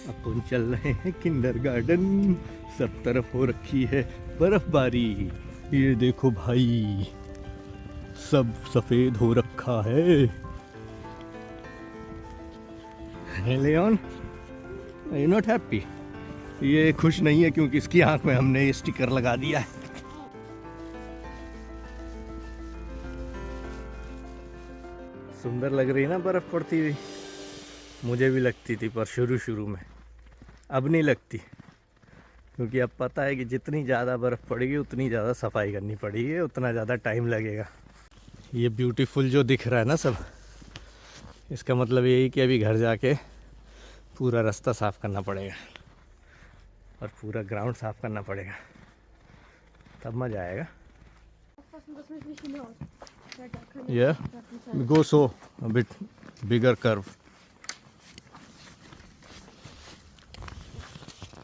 अपन चल रहे हैं किंडरगार्टन। सब तरफ हो रखी है बर्फबारी। ये देखो भाई, सब सफेद हो रखा है। लेऑन, आर यू नॉट हैप्पी? ये खुश नहीं है क्योंकि इसकी आंख में हमने ये स्टिकर लगा दिया है। सुंदर लग रही है ना बर्फ पड़ती हुई। मुझे भी लगती थी पर शुरू में, अब नहीं लगती, क्योंकि अब पता है कि जितनी ज़्यादा बर्फ़ पड़ेगी उतनी ज़्यादा सफाई करनी पड़ेगी, उतना ज़्यादा टाइम लगेगा। ये ब्यूटीफुल जो दिख रहा है ना सब, इसका मतलब यही कि अभी घर जाके पूरा रास्ता साफ़ करना पड़ेगा और पूरा ग्राउंड साफ़ करना पड़ेगा, तब मज़ा आएगा। Yeah, go so a bit bigger curve.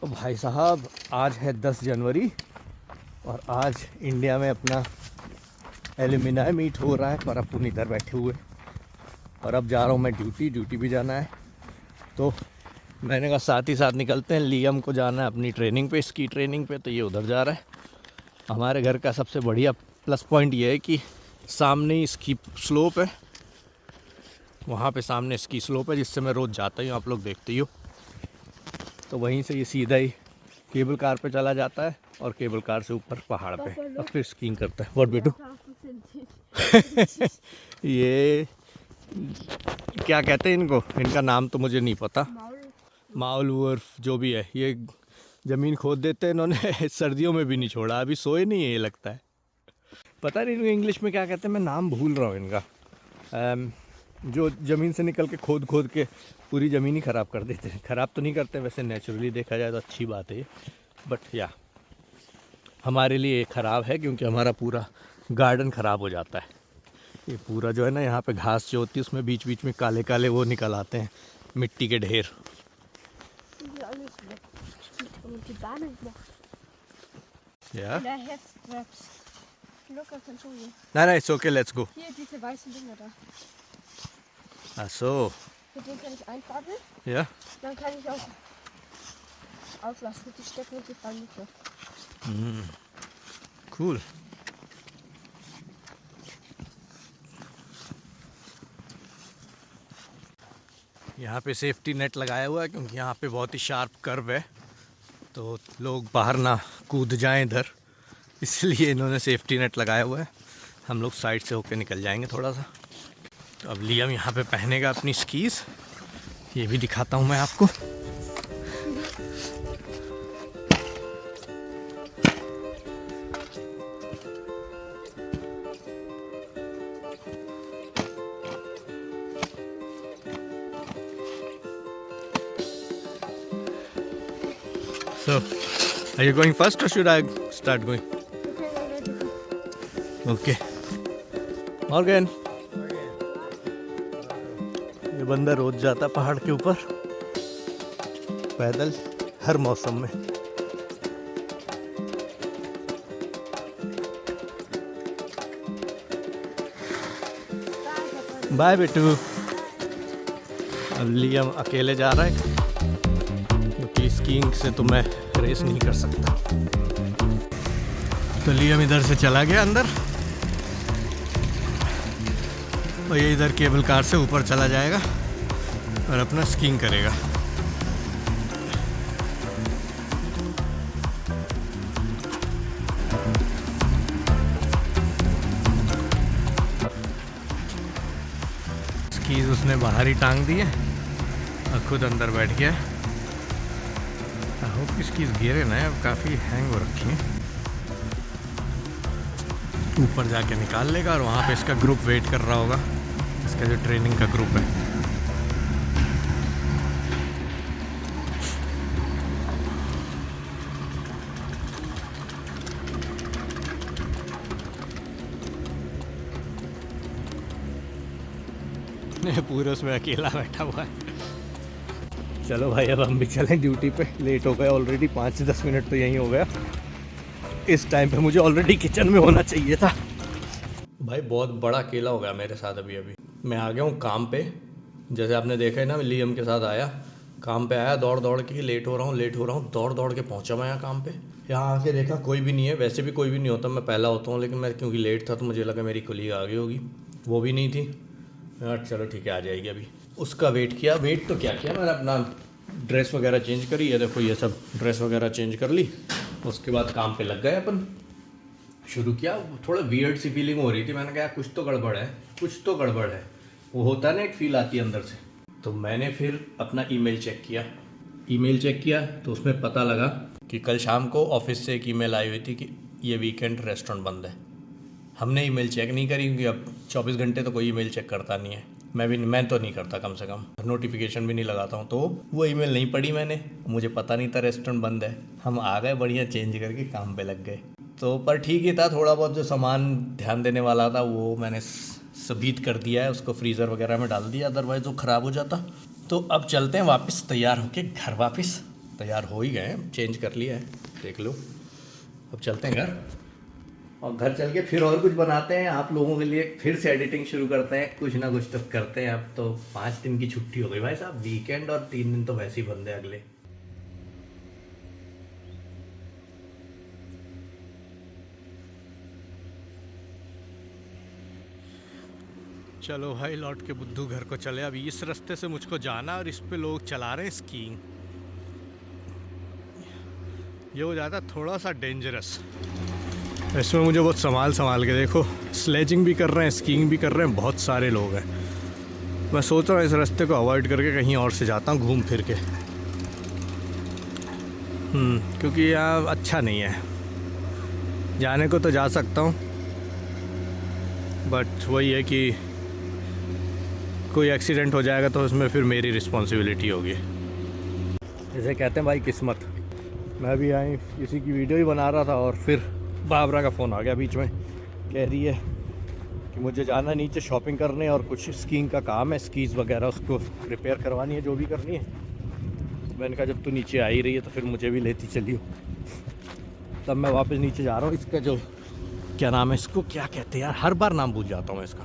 तो भाई साहब, आज है 10 जनवरी और आज इंडिया में अपना एल्यूमिनाई मीट हो रहा है, पर अपन इधर बैठे हुए और अब जा रहा हूँ मैं ड्यूटी भी जाना है। तो मैंने कहा साथ ही साथ निकलते हैं। लियम को जाना है अपनी ट्रेनिंग पे, स्की ट्रेनिंग पे, तो ये उधर जा रहा है। हमारे घर का सबसे बढ़िया प्लस पॉइंट ये है कि सामने ही स्की स्लोप है, वहाँ पे सामने स्की स्लोप है जिससे मैं रोज़ जाता हूँ, आप लोग देखते ही हो। तो वहीं से ये सीधा ही केबल कार पे चला जाता है और केबल कार से ऊपर पहाड़ पे और फिर स्कीइंग करता है। व्हाट बेटू? ये क्या कहते हैं इनको, इनका नाम तो मुझे नहीं पता। माउल वर्फ जो भी है, ये ज़मीन खोद देते हैं इन्होंने, सर्दियों में भी नहीं छोड़ा, अभी सोए नहीं है ये लगता है। पता नहीं इनको इंग्लिश में क्या कहते हैं, मैं नाम भूल रहा हूँ इनका। जो ज़मीन से निकल के खोद के पूरी ज़मीन ही ख़राब कर देते हैं। ख़राब तो नहीं करते वैसे, नेचुरली देखा जाए तो अच्छी बात है, बट या हमारे लिए ख़राब है क्योंकि हमारा पूरा गार्डन ख़राब हो जाता है। ये पूरा जो है ना, यहाँ पे घास जो होती है उसमें बीच बीच में काले काले वो निकल आते हैं, मिट्टी के ढेर। Ja? Nein, ist okay, let's go. Hier, diese weißen Dinger da. Ach so. Mit denen kann ich einpaddeln. Ja? Dann kann ich auch auslassen. Die stecken und die fallen nicht mehr. Cool. यहाँ पे safety net लगाया हुआ है क्योंकि यहाँ पे बहुत ही sharp curve है, तो लोग बाहर ना कूद जाएं इधर, इसलिए इन्होंने सेफ्टी नेट लगाया हुआ है। हम लोग साइड से होके निकल जाएंगे थोड़ा सा। तो अब लियम यहाँ पे पहनेगा अपनी स्कीज़, ये भी दिखाता हूँ मैं आपको। So, are you going first or should I start going? Okay. Morgan. ये बंदा रोज जाता पहाड़ के ऊपर पैदल, हर मौसम में। बाय बेटू। अब लियम अकेले जा रहा है क्योंकि स्कीइंग से तो मैं रेस नहीं कर सकता। तो लियम इधर से चला गया अंदर और ये इधर केबल कार से ऊपर चला जाएगा और अपना स्कीइंग करेगा। स्कीज उसने बाहर ही टांग दी है और खुद अंदर बैठ गया। आई होप इसकी गिरे ना, अब काफ़ी हैंग हो रखी है। ऊपर जाके निकाल लेगा और वहाँ पे इसका ग्रुप वेट कर रहा होगा, इसका जो ट्रेनिंग का ग्रुप है। पूरे उसमें अकेला बैठा हुआ है। चलो भाई, अब हम भी चलें ड्यूटी पे। लेट हो गए ऑलरेडी, 5 से 10 मिनट तो यहीं हो गया। इस टाइम पे मुझे ऑलरेडी किचन में होना चाहिए था। भाई बहुत बड़ा केला हो गया मेरे साथ अभी। मैं आ गया हूँ काम पे जैसे आपने देखा है ना, मैं लियम के साथ आया, काम पे आया, दौड़ दौड़ के, लेट हो रहा हूँ, दौड़ दौड़ के पहुँचा मैं यहाँ काम पे। यहाँ आके देखा कोई भी नहीं है, वैसे भी कोई भी नहीं होता, मैं पहला होता हूँ, लेकिन मैं क्योंकि लेट था तो मुझे लगा मेरी कुलीग आ गई होगी, वो भी नहीं थी। यार चलो ठीक है, आ जाएगी अभी। उसका वेट किया, वेट तो क्या किया मैंने, अपना ड्रेस वगैरह चेंज करी है, देखो ये सब ड्रेस वगैरह चेंज कर ली। उसके बाद काम पे लग गए अपन, शुरू किया। थोड़ा वियर्ड सी फीलिंग हो रही थी, मैंने कहा कुछ तो गड़बड़ है, कुछ तो गड़बड़ है, वो होता है ना, एक फील आती है अंदर से। तो मैंने फिर अपना ईमेल चेक किया तो उसमें पता लगा कि कल शाम को ऑफिस से एक ईमेल आई हुई थी कि ये वीकेंड रेस्टोरेंट बंद है। हमने ईमेल चेक नहीं करी क्योंकि अब 24 घंटे तो कोई ईमेल चेक करता नहीं है, मैं तो नहीं करता, कम से कम नोटिफिकेशन भी नहीं लगाता हूँ। तो वो ईमेल नहीं पढ़ी मैंने, मुझे पता नहीं था रेस्टोरेंट बंद है। हम आ गए बढ़िया चेंज करके काम पे लग गए। तो पर ठीक ही था, थोड़ा बहुत जो सामान ध्यान देने वाला था वो मैंने सबीत कर दिया है, उसको फ्रीज़र वगैरह में डाल दिया, अदरवाइज़ वो ख़राब हो जाता। तो अब चलते हैं वापस तैयार होके घर, वापस तैयार हो ही गए, चेंज कर लिया है, देख लो। अब चलते हैं घर, और घर चल के फिर और कुछ बनाते हैं आप लोगों के लिए, फिर से एडिटिंग शुरू करते हैं, कुछ ना कुछ तो करते हैं। अब तो 5 दिन की छुट्टी हो गई भाई साहब, वीकेंड और 3 दिन तो वैसे ही बंद है अगले। चलो भाई, लौट के बुद्धू घर को चले। अभी इस रास्ते से मुझको जाना और इस पे लोग चला रहे हैं स्कीइंग। ये हो जाता थोड़ा सा डेंजरस, इसमें मुझे बहुत संभाल के देखो, स्लेजिंग भी कर रहे हैं, स्कीइंग भी कर रहे हैं, बहुत सारे लोग हैं। मैं सोच रहा हूँ इस रास्ते को अवॉइड करके कहीं और से जाता हूँ घूम फिर के, क्योंकि यहाँ अच्छा नहीं है। जाने को तो जा सकता हूँ, बट वही है कि कोई एक्सीडेंट हो जाएगा तो उसमें फिर मेरी रिस्पॉन्सिबिलिटी होगी। जैसे कहते हैं भाई किस्मत। मैं भी आई किसी की वीडियो ही बना रहा था और फिर बाबरा का फ़ोन आ गया बीच में, कह रही है कि मुझे जाना नीचे शॉपिंग करने और कुछ स्कीइंग का काम है, स्कीज़ वगैरह उसको रिपेयर करवानी है, जो भी करनी है। मैंने कहा जब तू नीचे आ ही रही है तो फिर मुझे भी लेती चलियो। तब मैं वापस नीचे जा रहा हूँ। इसका जो क्या नाम है, इसको क्या कहते हैं यार, हर बार नाम भूल जाता हूँ मैं इसका।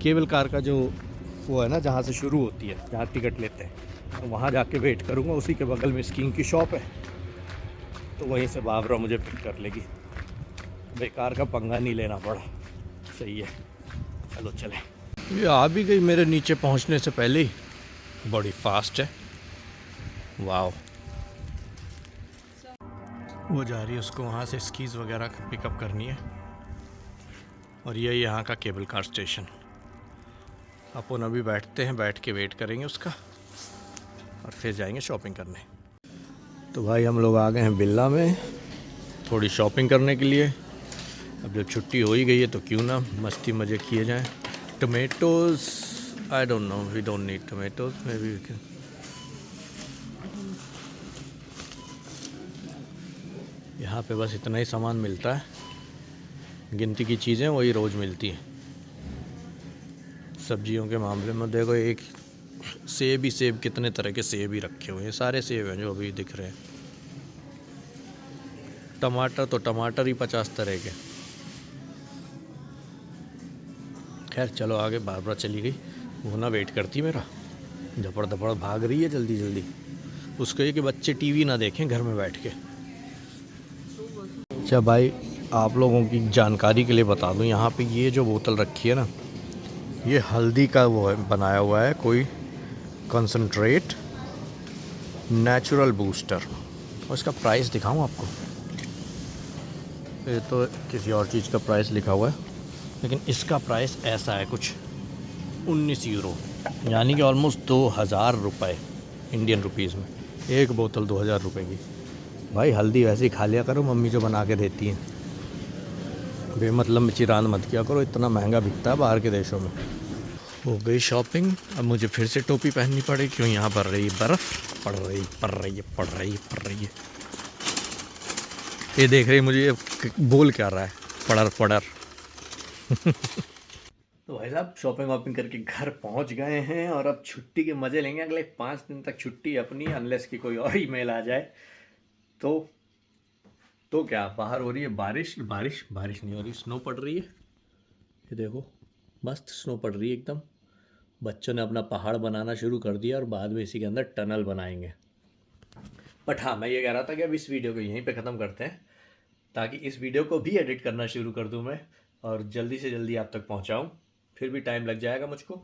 केबल कार का जो वो है ना, जहाँ से शुरू होती है, जहाँ टिकट लेते हैं, तो वहाँ जाके वेट करूँगा। उसी के बगल में स्कीइंग की शॉप है, तो वहीं से बाबरा मुझे पिक कर लेगी। बेकार का पंगा नहीं लेना पड़ा, सही है। चलो चले। ये आ भी गई मेरे नीचे पहुँचने से पहले ही, बड़ी फास्ट है, वाह। वो जा रही है, उसको वहाँ से स्कीज़ वगैरह पिकअप करनी है, और ये यहाँ का केबल कार स्टेशन। अपन अभी बैठते हैं, बैठ के वेट करेंगे उसका और फिर जाएंगे शॉपिंग करने। तो भाई हम लोग आ गए हैं बिल्ला में थोड़ी शॉपिंग करने के लिए। अब जब छुट्टी हो ही गई है तो क्यों ना मस्ती मज़े किए जाएं। Tomatoes, I don't know, we don't need tomatoes, maybe we can. यहाँ पे बस इतना ही सामान मिलता है, गिनती की चीज़ें वही रोज़ मिलती हैं। सब्जियों के मामले में देखो, एक सेब कितने तरह के सेब ही रखे हुए हैं, सारे सेब हैं जो अभी दिख रहे हैं। टमाटर ही 50 तरह के। खैर चलो आगे, बाबरा चली गई, वो ना वेट करती मेरा, झपड़ धपड़ भाग रही है जल्दी जल्दी। उसको ये कि बच्चे टीवी ना देखें घर में बैठ के। अच्छा भाई, आप लोगों की जानकारी के लिए बता दूं, यहाँ पे ये जो बोतल रखी है ना, ये हल्दी का वो है, बनाया हुआ है कोई कंसंट्रेट नेचुरल बूस्टर। और इसका प्राइस दिखाऊं आपको, ये तो किसी और चीज़ का प्राइस लिखा हुआ है, लेकिन इसका प्राइस ऐसा है कुछ 19 यूरो, यानी कि ऑलमोस्ट 2000 रुपये इंडियन रुपीज़ में। एक बोतल 2000 रुपये की। भाई हल्दी वैसे ही खा लिया करो, मम्मी जो बना के देती हैं, बेमतलब में चिरान मत किया करो, इतना महंगा बिकता है बाहर के देशों में। हो गई शॉपिंग, अब मुझे फिर से टोपी पहननी पड़ेगी, क्यों यहाँ पर रही बर्फ़, पड़ रही है। ये देख रही मुझे, ये बोल क्या रहा है, पड़र। तो भाई साहब शॉपिंग वॉपिंग करके घर पहुंच गए हैं, और अब छुट्टी के मज़े लेंगे। अगले 5 दिन तक छुट्टी अपनी, अनलेस की कोई और ईमेल आ जाए तो क्या। बाहर हो रही है बारिश नहीं हो रही, स्नो पड़ रही है, ये देखो मस्त स्नो पड़ रही है एकदम। बच्चों ने अपना पहाड़ बनाना शुरू कर दिया और बाद में इसी के अंदर टनल बनाएंगे। बट हाँ, मैं ये कह रहा था कि अब इस वीडियो को यहीं पे ख़त्म करते हैं, ताकि इस वीडियो को भी एडिट करना शुरू कर दूँ मैं और जल्दी से जल्दी आप तक पहुँचाऊँ। फिर भी टाइम लग जाएगा मुझको।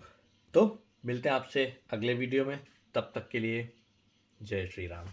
तो मिलते हैं आपसे अगले वीडियो में, तब तक के लिए जय श्री राम।